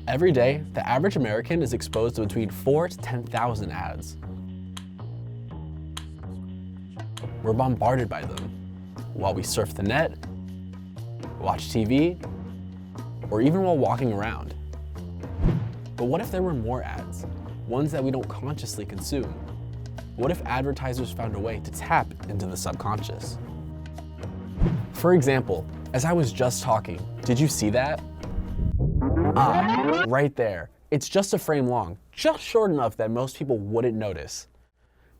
Every day, the average American is exposed to between 4,000 to 10,000 ads. We're bombarded by them while we surf the net, watch TV, or even while walking around. But what if there were more ads, ones that we don't consciously consume? What if advertisers found a way to tap into the subconscious? For example, as I was just talking, did you see that? Ah, right there. It's just a frame long, just short enough that most people wouldn't notice.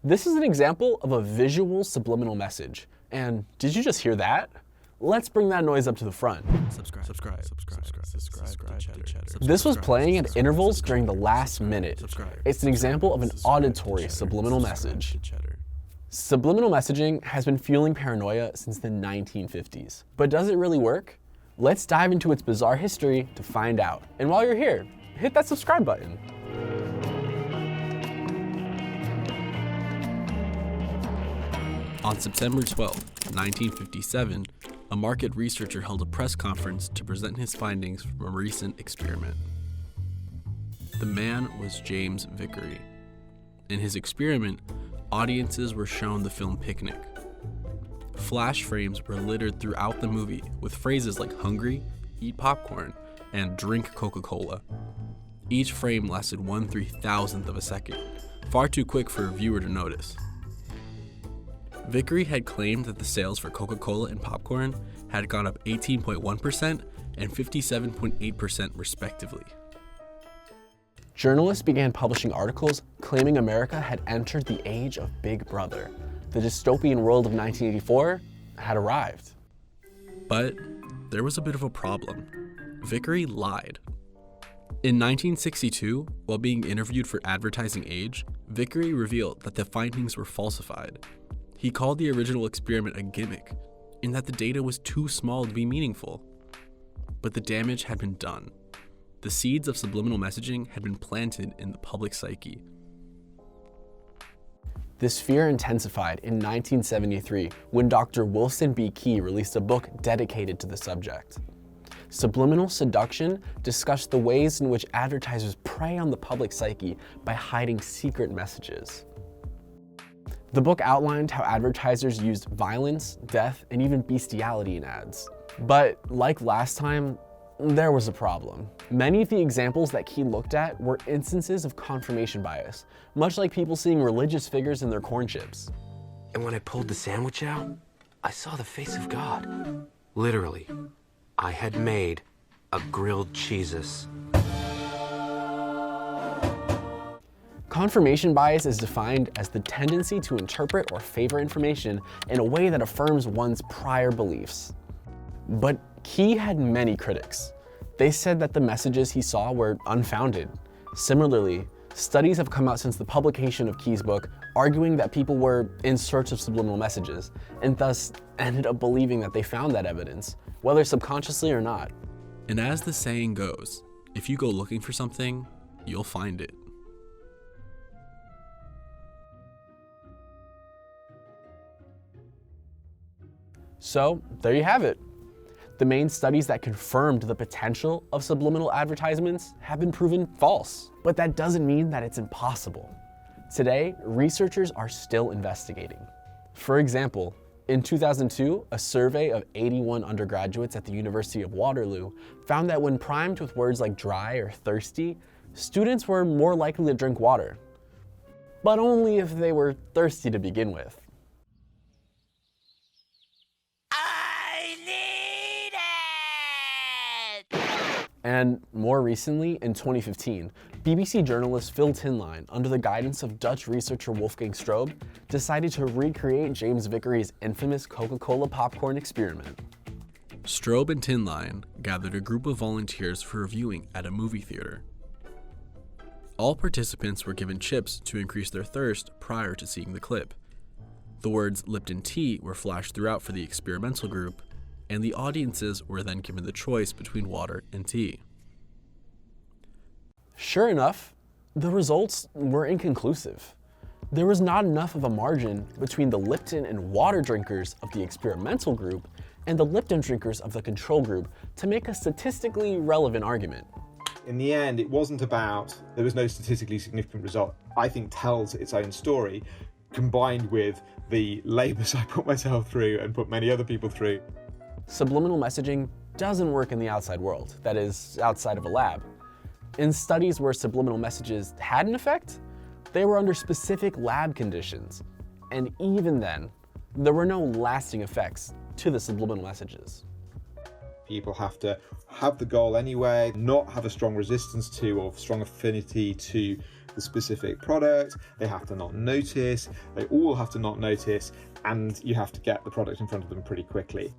This is an example of a visual subliminal message. And did you just hear that? Let's bring that noise up to the front. Subscribe to Cheddar. This was playing at intervals during the last minute. It's an example of an auditory subliminal message. Subliminal messaging has been fueling paranoia since the 1950s. But does it really work? Let's dive into its bizarre history to find out. And while you're here, hit that subscribe button. On September 12, 1957, a market researcher held a press conference to present his findings from a recent experiment. The man was James Vicary. In his experiment, audiences were shown the film Picnic. Flash frames were littered throughout the movie with phrases like hungry, eat popcorn, and drink Coca-Cola. Each frame lasted 1/3000th of a second, far too quick for a viewer to notice. Vicary had claimed that the sales for Coca-Cola and popcorn had gone up 18.1% and 57.8% respectively. Journalists began publishing articles claiming America had entered the age of Big Brother. The dystopian world of 1984 had arrived. But there was a bit of a problem. Vicary lied. In 1962, while being interviewed for Advertising Age, Vicary revealed that the findings were falsified. He called the original experiment a gimmick, in that the data was too small to be meaningful. But the damage had been done. The seeds of subliminal messaging had been planted in the public psyche. This fear intensified in 1973 when Dr. Wilson B. Key released a book dedicated to the subject. Subliminal Seduction discussed the ways in which advertisers prey on the public psyche by hiding secret messages. The book outlined how advertisers used violence, death, and even bestiality in ads. But like last time, there was a problem. Many of the examples that Key looked at were instances of confirmation bias, much like people seeing religious figures in their corn chips. And when I pulled the sandwich out, I saw the face of God. Literally, I had made a grilled cheeses. Confirmation bias is defined as the tendency to interpret or favor information in a way that affirms one's prior beliefs. But Key had many critics. They said that the messages he saw were unfounded. Similarly, studies have come out since the publication of Key's book arguing that people were in search of subliminal messages and thus ended up believing that they found that evidence, whether subconsciously or not. And as the saying goes, if you go looking for something, you'll find it. So there you have it. The main studies that confirmed the potential of subliminal advertisements have been proven false. But that doesn't mean that it's impossible. Today, researchers are still investigating. For example, in 2002, a survey of 81 undergraduates at the University of Waterloo found that when primed with words like dry or thirsty, students were more likely to drink water. But only if they were thirsty to begin with. And more recently, in 2015, BBC journalist Phil Tinline, under the guidance of Dutch researcher Wolfgang Strobe, decided to recreate James Vicary's infamous Coca-Cola popcorn experiment. Strobe and Tinline gathered a group of volunteers for a viewing at a movie theater. All participants were given chips to increase their thirst prior to seeing the clip. The words Lipton tea were flashed throughout for the experimental group, and the audiences were then given the choice between water and tea. Sure enough, the results were inconclusive. There was not enough of a margin between the Lipton and water drinkers of the experimental group and the Lipton drinkers of the control group to make a statistically relevant argument. In the end, it wasn't about, there was no statistically significant result, I think tells its own story, combined with the labours I put myself through and put many other people through. Subliminal messaging doesn't work in the outside world, that is, outside of a lab. In studies where subliminal messages had an effect, they were under specific lab conditions. And even then, there were no lasting effects to the subliminal messages. People have to have the goal anyway, not have a strong resistance to or strong affinity to the specific product. They have to not notice, they all have to not notice, and you have to get the product in front of them pretty quickly.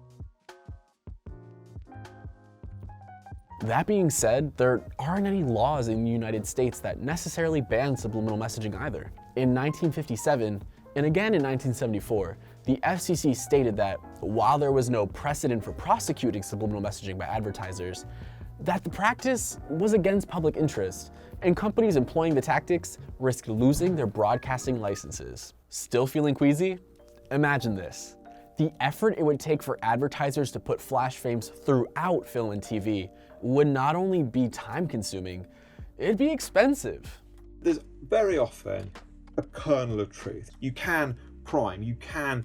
That being said, there aren't any laws in the United States that necessarily ban subliminal messaging either. In 1957, and again in 1974, the FCC stated that while there was no precedent for prosecuting subliminal messaging by advertisers, that the practice was against public interest, and companies employing the tactics risked losing their broadcasting licenses. Still feeling queasy? Imagine this. The effort it would take for advertisers to put flash frames throughout film and TV would not only be time-consuming, it'd be expensive. There's very often a kernel of truth. You can prime, you can,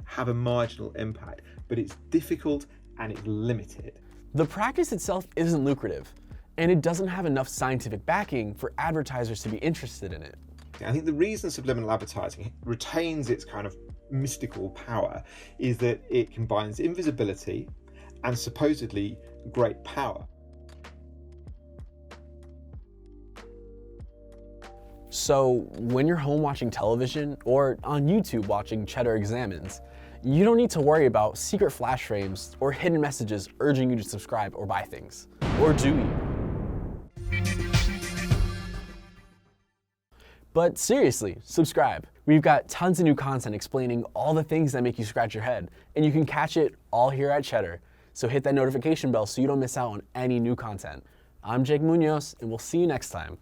have a marginal impact, but it's difficult and it's limited. The practice itself isn't lucrative, and it doesn't have enough scientific backing for advertisers to be interested in it. I think the reason subliminal advertising retains its kind of mystical power is that it combines invisibility and supposedly great power. So when you're home watching television or on YouTube watching Cheddar Examines, you don't need to worry about secret flash frames or hidden messages urging you to subscribe or buy things. Or do you? But seriously, subscribe. We've got tons of new content explaining all the things that make you scratch your head, and you can catch it all here at Cheddar. So hit that notification bell so you don't miss out on any new content. I'm Jake Munoz, and we'll see you next time.